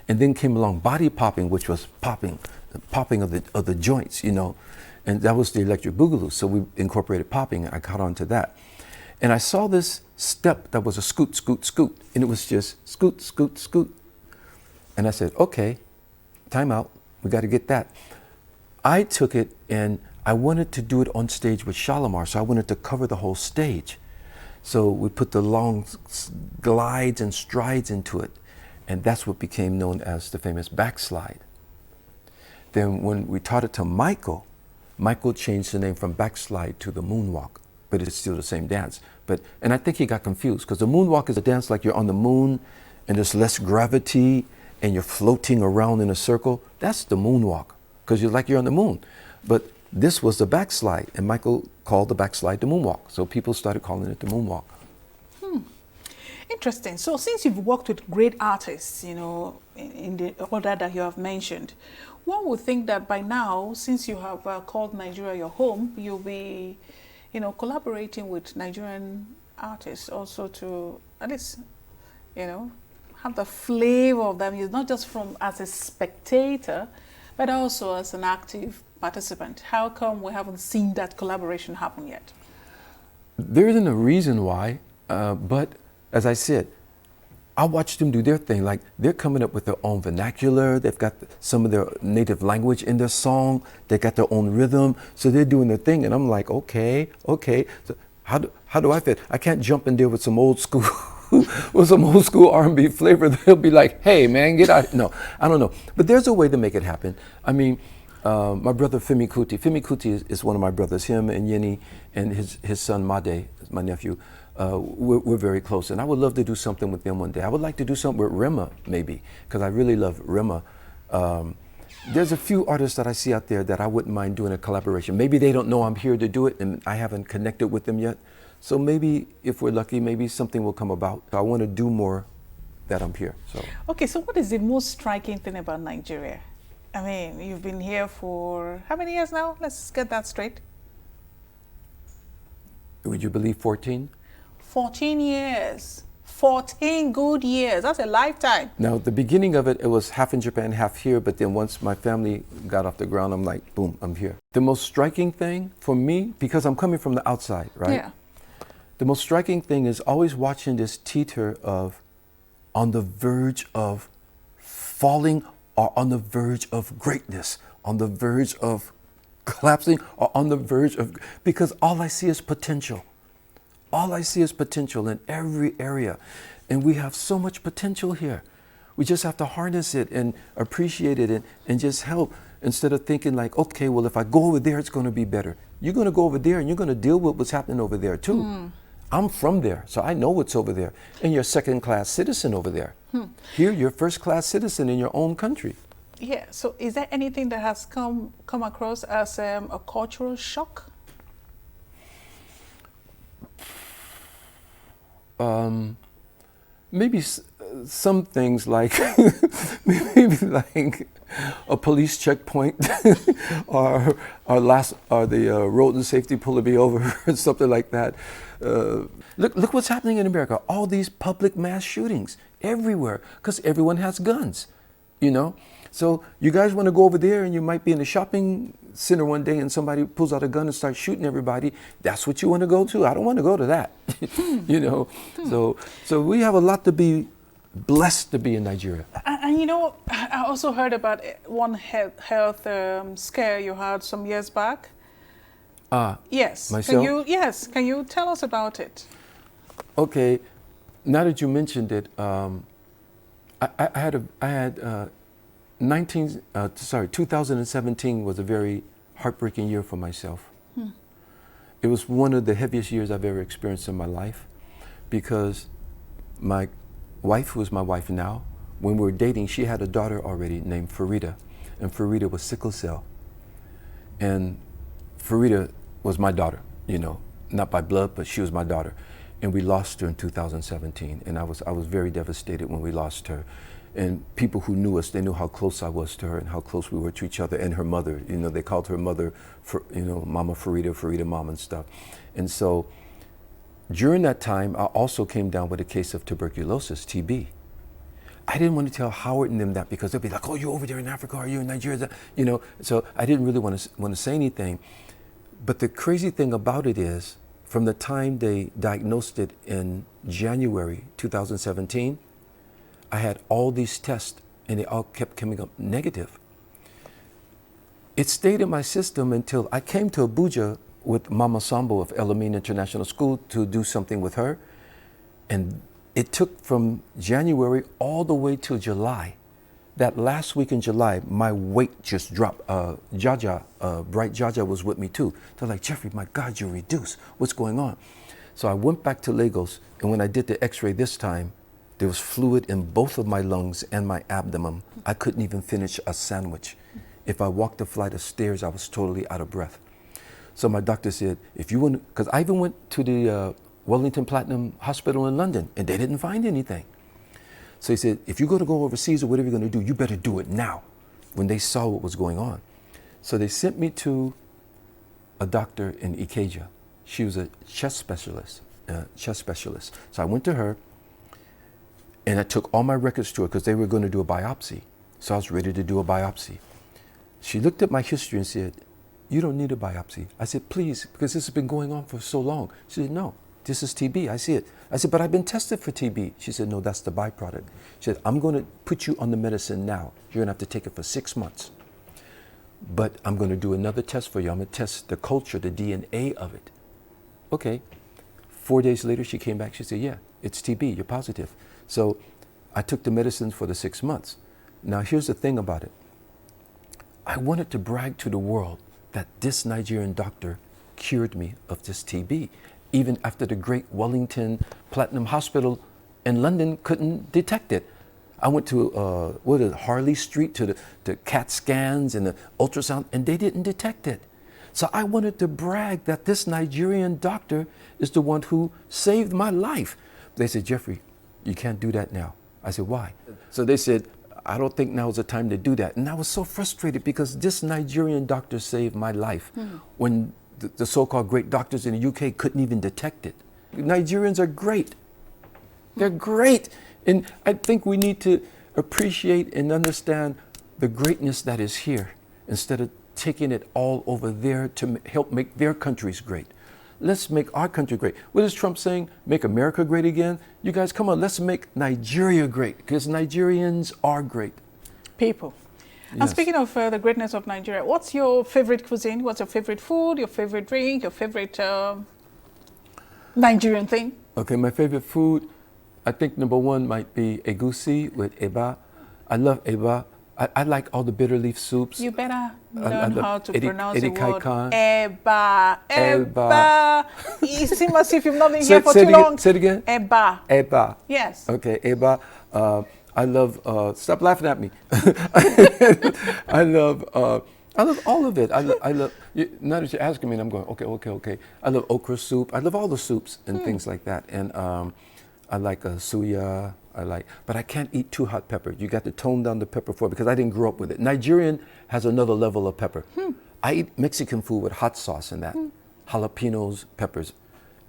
and then came along body popping, which was popping of the joints, you know, and that was the Electric Boogaloo. So we incorporated popping. I caught on to that, and I saw this step that was a scoot, scoot, scoot, and it was just scoot, scoot, scoot, and I said, okay, time out. We got to get that. I took it and I wanted to do it on stage with Shalamar, so I wanted to cover the whole stage. So we put the long glides and strides into it, and that's what became known as the famous backslide. Then when we taught it to Michael changed the name from backslide to the moonwalk, but it's still the same dance. And I think he got confused because the moonwalk is a dance like you're on the moon and there's less gravity and you're floating around in a circle. That's the moonwalk because you're on the moon. But this was the backslide, and Michael called the backslide the moonwalk. So people started calling it the moonwalk. Interesting. So since you've worked with great artists, you know, in the order that you have mentioned, one would think that by now, since you have called Nigeria your home, you'll be, you know, collaborating with Nigerian artists also to at least, you know, have the flavor of them. It's not just from as a spectator, but also as an active participant. How come we haven't seen that collaboration happen yet? There isn't a reason why, but as I said, I watched them do their thing. Like, they're coming up with their own vernacular. They've got some of their native language in their song. They got their own rhythm. So they're doing their thing. And I'm like, okay. So how do I fit? I can't jump in there with some old school, with some old school R&B flavor. They'll be like, hey man, get out. No, I don't know. But there's a way to make it happen. I mean, my brother Femi Kuti is one of my brothers. Him and Yeni and his son Made, my nephew. We're very close, and I would love to do something with them one day. I would like to do something with Rema, maybe, because I really love Rema. There's a few artists that I see out there that I wouldn't mind doing a collaboration. Maybe they don't know I'm here to do it, and I haven't connected with them yet. So maybe, if we're lucky, maybe something will come about. I want to do more that I'm here. So. Okay, so what is the most striking thing about Nigeria? I mean, you've been here for how many years now? Let's get that straight. Would you believe 14? 14 years. 14 good years. That's a lifetime. Now, the beginning of it, it was half in Japan, half here. But then once my family got off the ground, I'm like, boom, I'm here. The most striking thing for me, because I'm coming from the outside, right? Yeah. The most striking thing is always watching this teeter of on the verge of falling or on the verge of greatness, on the verge of collapsing or on the verge of, because all I see is potential. All I see is potential in every area. And we have so much potential here. We just have to harness it and appreciate it and just help, instead of thinking like, okay, well, if I go over there, it's going to be better. You're going to go over there and you're going to deal with what's happening over there too. I'm from there, so I know what's over there. And you're a second-class citizen over there. Here, you're first-class citizen in your own country. Yeah, so is there anything that has come across as a cultural shock? Maybe some things like maybe like a police checkpoint or the road and safety pulling me over or something like that. Look what's happening in America. All these public mass shootings everywhere because everyone has guns, you know. So you guys want to go over there and you might be in a shopping center one day and somebody pulls out a gun and starts shooting everybody. That's what you want to go to? I don't want to go to that, you know. So we have a lot to be blessed to be in Nigeria. And you know, I also heard about one health scare you had some years back. Yes. Myself? Can you tell us about it? Okay. Now that you mentioned it, I had 2017 was a very heartbreaking year for myself. It was one of the heaviest years I've ever experienced in my life, because my wife, who is my wife now, when we were dating, she had a daughter already named Farida, and Farida was sickle cell. And Farida was my daughter, you know, not by blood, but she was my daughter. And we lost her in 2017, and I was very devastated when we lost her. And people who knew us, they knew how close I was to her and how close we were to each other, and her mother. You know, they called her mother, Mama Farida Mom and stuff. And so during that time, I also came down with a case of tuberculosis, TB. I didn't want to tell Howard and them that, because they'll be like, oh, you're over there in Africa, or you're in Nigeria, you know. So I didn't really want to say anything. But the crazy thing about it is, from the time they diagnosed it in January 2017, I had all these tests and they all kept coming up negative. It stayed in my system until I came to Abuja with Mama Sambo of Elamine International School to do something with her. And it took from January all the way till July. That last week in July, my weight just dropped. Bright Jaja was with me too. They're like, Jeffrey, my God, you're reduced. What's going on? So I went back to Lagos, and when I did the x-ray this time, there was fluid in both of my lungs and my abdomen. I couldn't even finish a sandwich. If I walked a flight of stairs, I was totally out of breath. So my doctor said, if you want, because I even went to the Wellington Platinum Hospital in London, and they didn't find anything. So he said, if you're going to go overseas or whatever you're going to do, you better do it now, when they saw what was going on. So they sent me to a doctor in Ikeja. She was a chest specialist. So I went to her, and I took all my records to her because they were going to do a biopsy. So I was ready to do a biopsy. She looked at my history and said, you don't need a biopsy. I said, please, because this has been going on for so long. She said, no, this is TB. I see it. I said, but I've been tested for TB. She said, no, that's the byproduct. She said, I'm going to put you on the medicine now. You're going to have to take it for 6 months. But I'm going to do another test for you. I'm going to test the culture, the DNA of it. Okay. 4 days later, she came back. She said, yeah, it's TB. You're positive. So I took the medicines for the 6 months. Now, here's the thing about it. I wanted to brag to the world that this Nigerian doctor cured me of this TB, even after the great Wellington Platinum Hospital in London couldn't detect it. I went to Harley Street to the CAT scans and the ultrasound, and they didn't detect it. So I wanted to brag that this Nigerian doctor is the one who saved my life. They said, Jeffrey, you can't do that now. I said, why? So they said, I don't think now is the time to do that. And I was so frustrated because this Nigerian doctor saved my life when the so-called great doctors in the UK couldn't even detect it. Nigerians are great. They're great. And I think we need to appreciate and understand the greatness that is here instead of taking it all over there to help make their countries great. Let's make our country great. What is Trump saying? Make America great again? You guys, come on, let's make Nigeria great, because Nigerians are great. People. Yes. And speaking of the greatness of Nigeria, what's your favorite cuisine? What's your favorite food, your favorite drink, your favorite Nigerian thing? Okay, my favorite food, I think number one might be egusi with eba. I love eba. I like all the bitter leaf soups. You better learn how to pronounce the word Kaikan. eba. Eba. Eba. You seem as if you've not been here for too long. Say it again. Eba. Eba. Yes. Okay, eba. I love. Stop laughing at me. I love all of it. I love. Now that you're asking me, and I'm going, okay. I love okra soup. I love all the soups and things like that. And I like suya. But I can't eat too hot pepper. You got to tone down the pepper for it because I didn't grow up with it. Nigerian has another level of pepper. I eat Mexican food with hot sauce and that, jalapenos, peppers.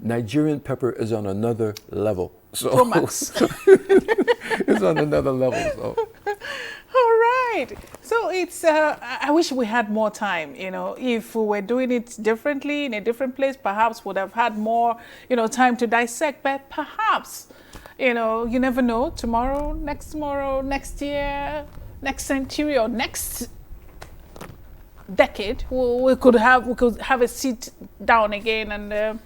Nigerian pepper is on another level. So it's on another level. So. All right. So it's. I wish we had more time. You know, if we were doing it differently in a different place, perhaps would have had more. Time to dissect. But perhaps. You never know. Tomorrow, next year, next century, or next decade, we could have a sit down again and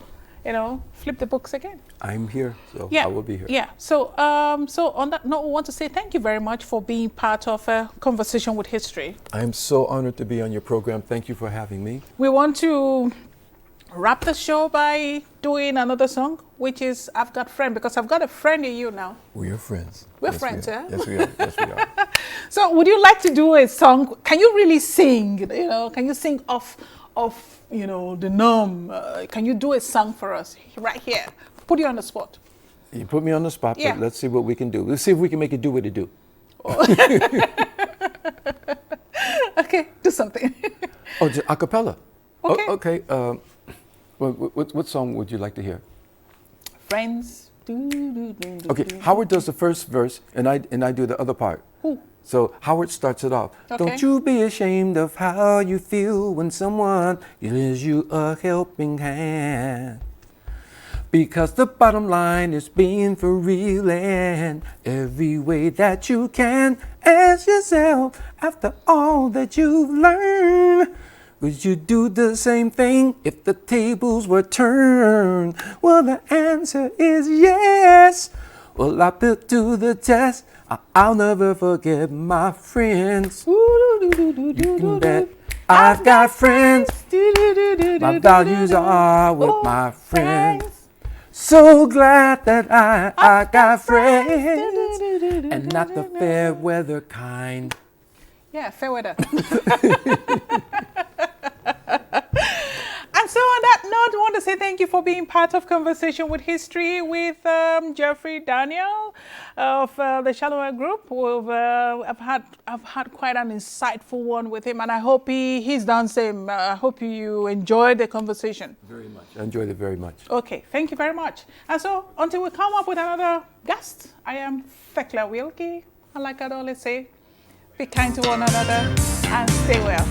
flip the books again. I'm here, so yeah. I will be here. Yeah. So on that note, we want to say thank you very much for being part of a conversation with history. I am so honored to be on your program. Thank you for having me. We want to wrap the show by doing another song, which is I've Got Friend, because I've got a friend in you now. We are friends. We're friends, we are. yeah? Yes, we are. Yes, we are. So would you like to do a song? Can you really sing? Can you sing off the norm? Can you do a song for us right here? Put you on the spot. You put me on the spot, Yeah. but let's see what we can do. Let's see if we can make it do what it do. Okay, do something. Oh, a cappella. Okay. Oh, okay. What song would you like to hear? Friends. Okay, Howard does the first verse, and I do the other part. Who? So Howard starts it off. Okay. Don't you be ashamed of how you feel when someone gives you a helping hand. Because the bottom line is being for real, and every way that you can, ask yourself, after all that you've learned, would you do the same thing if the tables were turned? Well, the answer is yes. Well, I put to the test. I'll never forget my friends. You can bet I've got friends. My values are with my friends. So glad that I got friends, and not the fair weather kind. Yeah, fair weather. And I want to say thank you for being part of Conversation with History with Jeffrey Daniel of the Shalamar Group. I've had quite an insightful one with him, and I hope he's done same. I hope you enjoyed the conversation. Very much. I enjoyed it very much. Okay, thank you very much. And so, until we come up with another guest, I am Thekla Wilkie. And like I always say, be kind to one another and stay well.